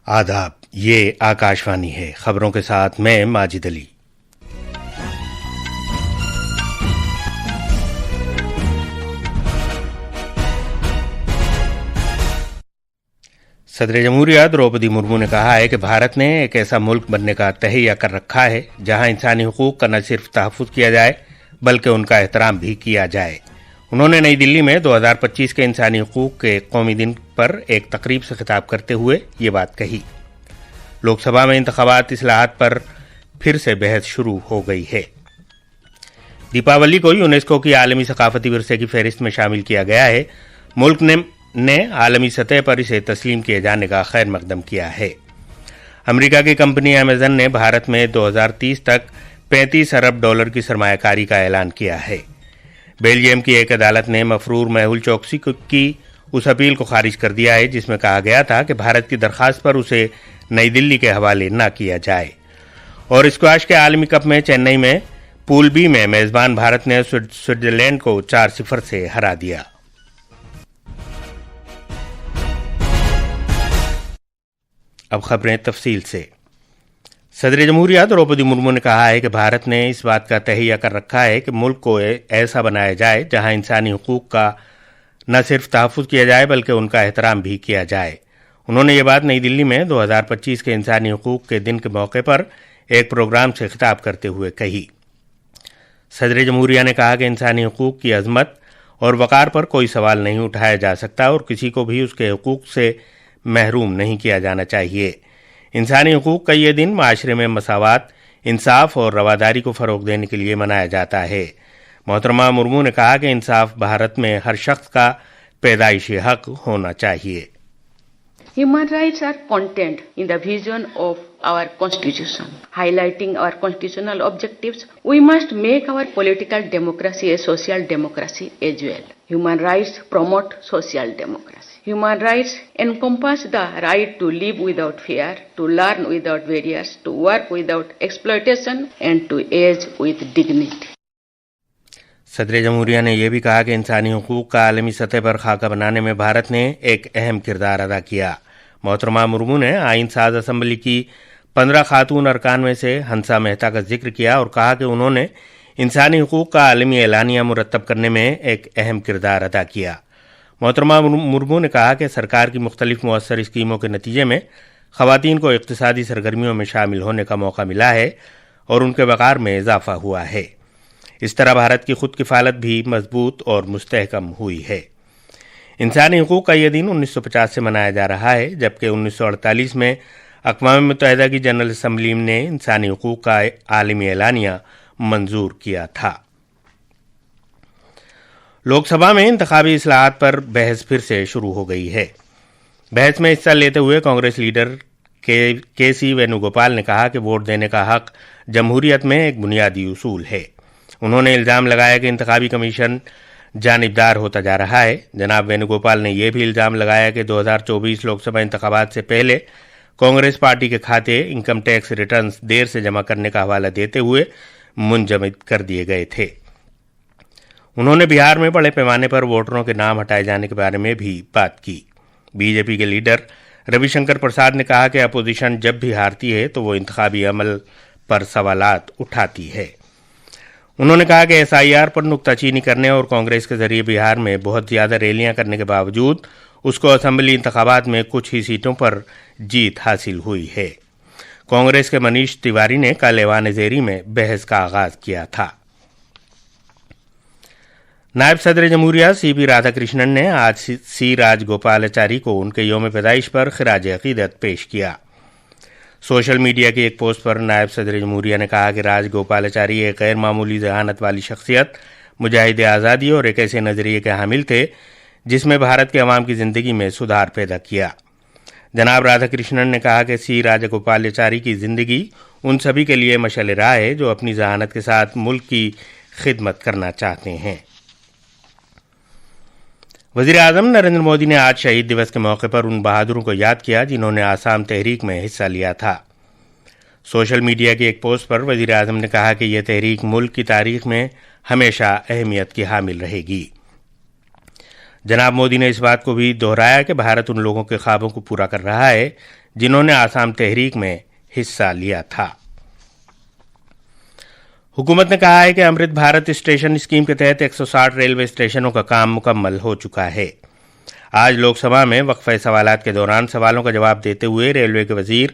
آداب، یہ آکاشوانی ہے۔ خبروں کے ساتھ میں ماجد علی۔ صدر جمہوریہ دروپدی مرمو نے کہا ہے کہ بھارت نے ایک ایسا ملک بننے کا تہیہ کر رکھا ہے جہاں انسانی حقوق کا نہ صرف تحفظ کیا جائے بلکہ ان کا احترام بھی کیا جائے۔ انہوں نے نئی دلی میں 2025 کے انسانی حقوق کے قومی دن پر ایک تقریب سے خطاب کرتے ہوئے یہ بات کہی۔ لوک سبھا میں انتخابات اصلاحات پر پھر سے بحث شروع ہو گئی ہے۔ دیپاولی کو یونیسکو کی عالمی ثقافتی ورثے کی فہرست میں شامل کیا گیا ہے۔ ملک نے عالمی سطح پر اسے تسلیم کیے جانے کا خیر مقدم کیا ہے۔ امریکہ کی کمپنی ایمیزن نے بھارت میں 2030 تک $35 ارب کی سرمایہ کاری کا اعلان کیا ہے۔ بیلجیم کی ایک عدالت نے مفرور میہول چوکسی کی اس اپیل کو خارج کر دیا ہے جس میں کہا گیا تھا کہ بھارت کی درخواست پر اسے نئی دلی کے حوالے نہ کیا جائے۔ اور اسکواش کے عالمی کپ میں چنئی میں پول بی میں میزبان بھارت نے سوئٹزرلینڈ کو 4-0 سے ہرا دیا۔ اب خبریں تفصیل سے۔ صدر جمہوریہ دروپدی مرمو نے کہا ہے کہ بھارت نے اس بات کا تہیہ کر رکھا ہے کہ ملک کو ایسا بنایا جائے جہاں انسانی حقوق کا نہ صرف تحفظ کیا جائے بلکہ ان کا احترام بھی کیا جائے۔ انہوں نے یہ بات نئی دلی میں 2025 کے انسانی حقوق کے دن کے موقع پر ایک پروگرام سے خطاب کرتے ہوئے کہی۔ صدر جمہوریہ نے کہا کہ انسانی حقوق کی عظمت اور وقار پر کوئی سوال نہیں اٹھایا جا سکتا اور کسی کو بھی اس کے حقوق سے محروم نہیں کیا جانا چاہیے۔ انسانی حقوق کا یہ دن معاشرے میں مساوات، انصاف اور رواداری کو فروغ دینے کے لیے منایا جاتا ہے۔ محترمہ مرمو نے کہا کہ انصاف بھارت میں ہر شخص کا پیدائشی حق ہونا چاہیے۔ Human rights are contained in the vision of our Constitution. Highlighting our constitutional objectives, we must make our political democracy a social democracy as well. Human rights promote social democracy. Human rights encompass the right to live without fear, to learn without barriers, to work without exploitation, and to age with dignity. صدر جمہوریہ نے یہ بھی کہا کہ انسانی حقوق کا عالمی سطح پر خاکہ بنانے میں بھارت نے ایک اہم کردار ادا کیا۔ محترمہ مرمو نے آئین ساز اسمبلی کی 15 خاتون ارکان میں سے ہنسا مہتا کا ذکر کیا اور کہا کہ انہوں نے انسانی حقوق کا عالمی اعلانیہ مرتب کرنے میں ایک اہم کردار ادا کیا۔ محترمہ مرمو نے کہا کہ سرکار کی مختلف مؤثر اسکیموں کے نتیجے میں خواتین کو اقتصادی سرگرمیوں میں شامل ہونے کا موقع ملا ہے اور ان کے وقار میں اضافہ ہوا ہے۔ اس طرح بھارت کی خود کفالت بھی مضبوط اور مستحکم ہوئی ہے۔ انسانی حقوق کا یہ دن 1950 سے منایا جا رہا ہے جبکہ 1948 میں اقوام متحدہ کی جنرل اسمبلی نے انسانی حقوق کا عالمی اعلانیہ منظور کیا تھا۔ لوک سبھا میں انتخابی اصلاحات پر بحث پھر سے شروع ہو گئی ہے۔ بحث میں حصہ لیتے ہوئے کانگریس لیڈر کے سی وینو گوپال نے کہا کہ ووٹ دینے کا حق جمہوریت میں ایک بنیادی اصول ہے۔ انہوں نے الزام لگایا کہ انتخابی کمیشن جانبدار ہوتا جا رہا ہے۔ جناب وینو گوپال نے یہ بھی الزام لگایا کہ 2024 لوک سبھا انتخابات سے پہلے کانگریس پارٹی کے کھاتے انکم ٹیکس ریٹرنز دیر سے جمع کرنے کا حوالہ دیتے ہوئے منجمد کر دیے گئے تھے۔ انہوں نے بہار میں بڑے پیمانے پر ووٹروں کے نام ہٹائے جانے کے بارے میں بھی بات کی۔ بی جے پی کے لیڈر روی شنکر پرساد نے کہا کہ اپوزیشن جب بھی ہارتی ہے تو وہ انتخابی عمل پر سوالات اٹھاتی ہے۔ انہوں نے کہا کہ ایس آئی آر پر نکتہ چینی کرنے اور کانگریس کے ذریعے بہار میں بہت زیادہ ریلیاں کرنے کے باوجود اس کو اسمبلی انتخابات میں کچھ ہی سیٹوں پر جیت حاصل ہوئی ہے۔ کانگریس کے منیش تیواری نے کل ایوان زیری میں بحث کا آغاز کیا تھا۔ نائب صدر جمہوریہ سی پی رادھا کرشنن نے آج سی راج گوپالاچاری کو ان کے یوم پیدائش پر خراج عقیدت پیش کیا۔ سوشل میڈیا کی ایک پوسٹ پر نائب صدر جمہوریہ نے کہا کہ راج گوپالاچاری ایک غیر معمولی ذہانت والی شخصیت، مجاہد آزادی اور ایک ایسے نظریے کے حامل تھے جس میں بھارت کے عوام کی زندگی میں سدھار پیدا کیا۔ جناب رادھا کرشنن نے کہا کہ سی راج گوپالاچاری کی زندگی ان سبھی کے لیے مشعل راہ ہے جو اپنی ذہانت کے ساتھ ملک کی خدمت کرنا چاہتے ہیں۔ وزیر اعظم نریندر مودی نے آج شہید دیوس کے موقع پر ان بہادروں کو یاد کیا جنہوں نے آسام تحریک میں حصہ لیا تھا۔ سوشل میڈیا کی ایک پوسٹ پر وزیر اعظم نے کہا کہ یہ تحریک ملک کی تاریخ میں ہمیشہ اہمیت کی حامل رہے گی۔ جناب مودی نے اس بات کو بھی دہرایا کہ بھارت ان لوگوں کے خوابوں کو پورا کر رہا ہے جنہوں نے آسام تحریک میں حصہ لیا تھا۔ حکومت نے کہا ہے کہ امرت بھارت اسٹیشن اسکیم کے تحت 160 ریلوے اسٹیشنوں کا کام مکمل ہو چکا ہے۔ آج لوک سبھا میں وقفہ سوالات کے دوران سوالوں کا جواب دیتے ہوئے ریلوے کے وزیر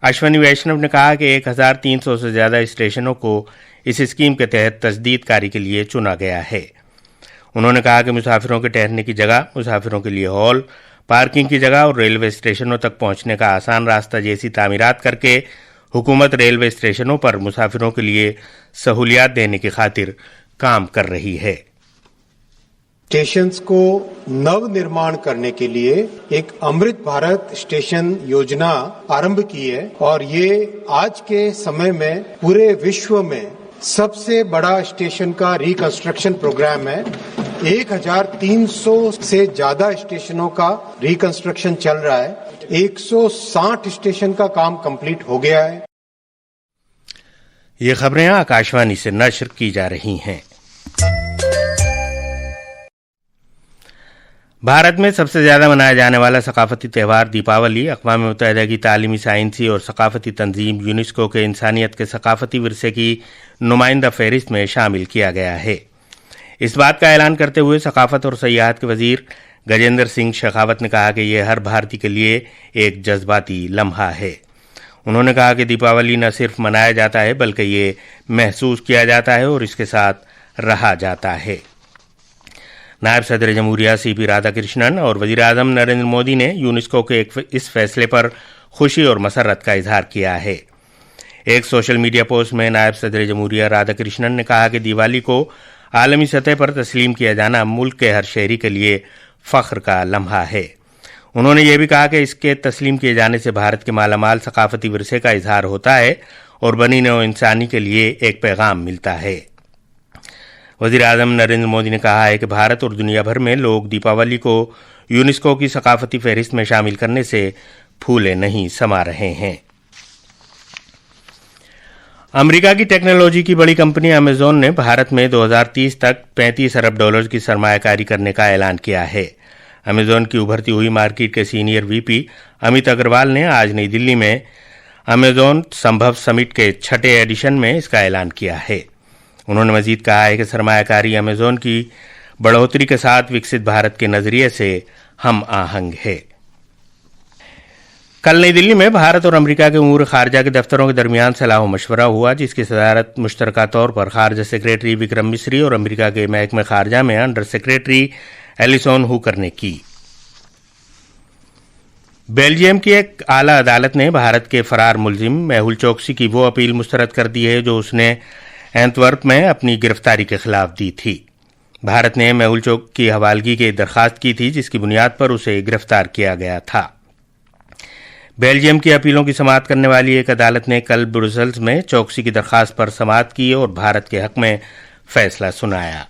اشونی ویشنو نے کہا کہ 1300 سے زیادہ اسٹیشنوں کو اس اسکیم کے تحت تجدید کاری کے لیے چنا گیا ہے۔ انہوں نے کہا کہ مسافروں کے ٹھہرنے کی جگہ، مسافروں کے لیے ہال، پارکنگ کی جگہ اور ریلوے اسٹیشنوں تک پہنچنے کا آسان راستہ جیسی تعمیرات کر کے حکومت ریلوے اسٹیشنوں پر مسافروں کے لیے سہولیات دینے کی خاطر کام کر رہی ہے۔ اسٹیشنز کو نو نرمان کرنے کے لیے ایک امرت بھارت اسٹیشن یوجنا آرمبھ کی ہے اور یہ آج کے سمے میں پورے وشو میں سب سے بڑا اسٹیشن کا ریکنسٹرکشن پروگرام ہے۔ 1300 سے زیادہ اسٹیشنوں کا ریکنسٹرکشن چل رہا ہے۔ 160 اسٹیشن کا کام کمپلیٹ ہو گیا ہے۔ یہ خبریں آکاشوانی سے نشر کی جا رہی ہیں۔ بھارت میں سب سے زیادہ منایا جانے والا ثقافتی تہوار دیپاولی اقوام متحدہ کی تعلیمی، سائنسی اور ثقافتی تنظیم یونیسکو کے انسانیت کے ثقافتی ورثے کی نمائندہ فہرست میں شامل کیا گیا ہے۔ اس بات کا اعلان کرتے ہوئے ثقافت اور سیاحت کے وزیر گجیندر سنگھ شیخاوت نے کہا کہ یہ ہر بھارتی کے لیے ایک جذباتی لمحہ ہے۔ انہوں نے کہا کہ دیپاولی نہ صرف منایا جاتا ہے بلکہ یہ محسوس کیا جاتا ہے اور اس کے ساتھ رہا جاتا ہے۔ نائب صدر جمہوریہ سی پی رادھا کرشنن اور وزیر اعظم نریندر مودی نے یونیسکو کے اس فیصلے پر خوشی اور مسرت کا اظہار کیا ہے۔ ایک سوشل میڈیا پوسٹ میں نائب صدر جمہوریہ رادھا کرشنن نے کہا کہ دیوالی کو عالمی سطح پر تسلیم کیا جانا ملک کے ہر شہری کے لیے فخر کا لمحہ ہے۔ انہوں نے یہ بھی کہا کہ اس کے تسلیم کیے جانے سے بھارت کے مالا مال ثقافتی ورثے کا اظہار ہوتا ہے اور بنی نوع انسانی کے لیے ایک پیغام ملتا ہے۔ وزیر اعظم نریندر مودی نے کہا ہے کہ بھارت اور دنیا بھر میں لوگ دیپاولی کو یونیسکو کی ثقافتی فہرست میں شامل کرنے سے پھولے نہیں سما رہے ہیں۔ امریکہ کی ٹیکنالوجی کی بڑی کمپنی امیزون نے بھارت میں 2030 تک $35 ارب کی سرمایہ کاری کرنے کا اعلان کیا ہے۔ امیزون کی ابھرتی ہوئی مارکیٹ کے سینئر وی پی امیت اگروال نے آج نئی دلی میں امیزون سمبھو سمٹ کے 6 ایڈیشن میں اس کا اعلان کیا ہے۔ انہوں نے مزید کہا ہے کہ سرمایہ کاری امیزون کی بڑھوتری کے ساتھ وکست بھارت کے نظریے سے ہم آہنگ ہے۔ کل نئی دلی میں بھارت اور امریکہ کے امور خارجہ کے دفتروں کے درمیان صلاح و مشورہ ہوا، جس کی صدارت مشترکہ طور پر خارجہ سیکریٹری وکرم مسری اور امریکہ کے محکمہ خارجہ میں انڈر سیکریٹری ایلیسون ہوکر نے کی۔ بیلجیم کی ایک اعلیٰ عدالت نے بھارت کے فرار ملزم میہول چوکسی کی وہ اپیل مسترد کر دی ہے جو اس نے اینتورپ میں اپنی گرفتاری کے خلاف دی تھی۔ بھارت نے میہول چوکسی کی حوالگی کی درخواست کی تھی جس کی بنیاد پر اسے گرفتار کیا گیا تھا۔ بیلجیم کی اپیلوں کی سماعت کرنے والی ایک عدالت نے کل برسلز میں چوکسی کی درخواست پر سماعت کی اور بھارت کے حق میں فیصلہ سنایا۔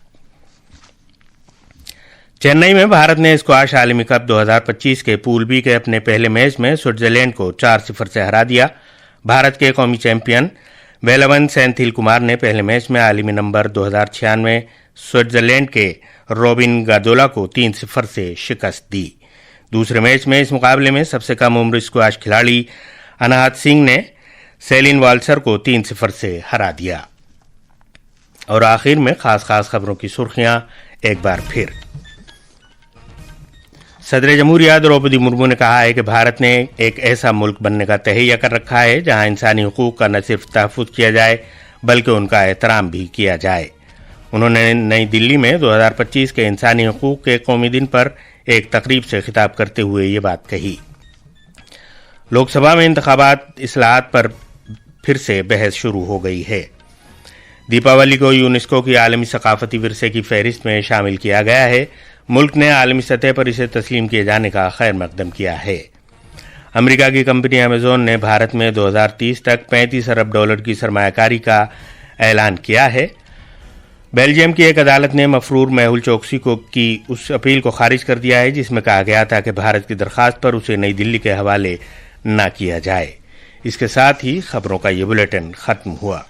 چنئی میں بھارت نے اسکواش عالمی کپ 2025 کے پول بی کے اپنے پہلے میچ میں سوئٹزرلینڈ کو 4-0 سے ہرا دیا۔ بھارت کے قومی چیمپئن ویلون سینتھل کمار نے پہلے میچ میں عالمی نمبر 2096 سوئٹزرلینڈ کے روبن گادولا کو 3-0 سے شکست دی۔ دوسرے میچ میں اس مقابلے میں سب سے کم عمر اسکواش کھلاڑی اناہت سنگھ نے سیلین والسر کو 3-0 سے ہرا دیا۔ اور آخر میں خاص خبروں کی سرخیاں ایک بار پھر۔ صدر جمہوریہ دروپدی مرمو نے کہا ہے کہ بھارت نے ایک ایسا ملک بننے کا تہیہ کر رکھا ہے جہاں انسانی حقوق کا نہ صرف تحفظ کیا جائے بلکہ ان کا احترام بھی کیا جائے۔ انہوں نے نئی دلی میں 2025 کے انسانی حقوق کے قومی دن پر ایک تقریب سے خطاب کرتے ہوئے یہ بات کہی۔ لوک سبھا میں انتخابات اصلاحات پر پھر سے بحث شروع ہو گئی ہے۔ دیپاولی کو یونیسکو کی عالمی ثقافتی ورثے کی فہرست میں شامل کیا گیا ہے۔ ملک نے عالمی سطح پر اسے تسلیم کیے جانے کا خیر مقدم کیا ہے۔ امریکہ کی کمپنی امیزون نے بھارت میں 2030 تک $35 ارب کی سرمایہ کاری کا اعلان کیا ہے۔ بیلجیم کی ایک عدالت نے مفرور میہول چوکسی کی اس اپیل کو خارج کر دیا ہے جس میں کہا گیا تھا کہ بھارت کی درخواست پر اسے نئی دلی کے حوالے نہ کیا جائے۔ اس کے ساتھ ہی خبروں کا یہ بلیٹن ختم ہوا۔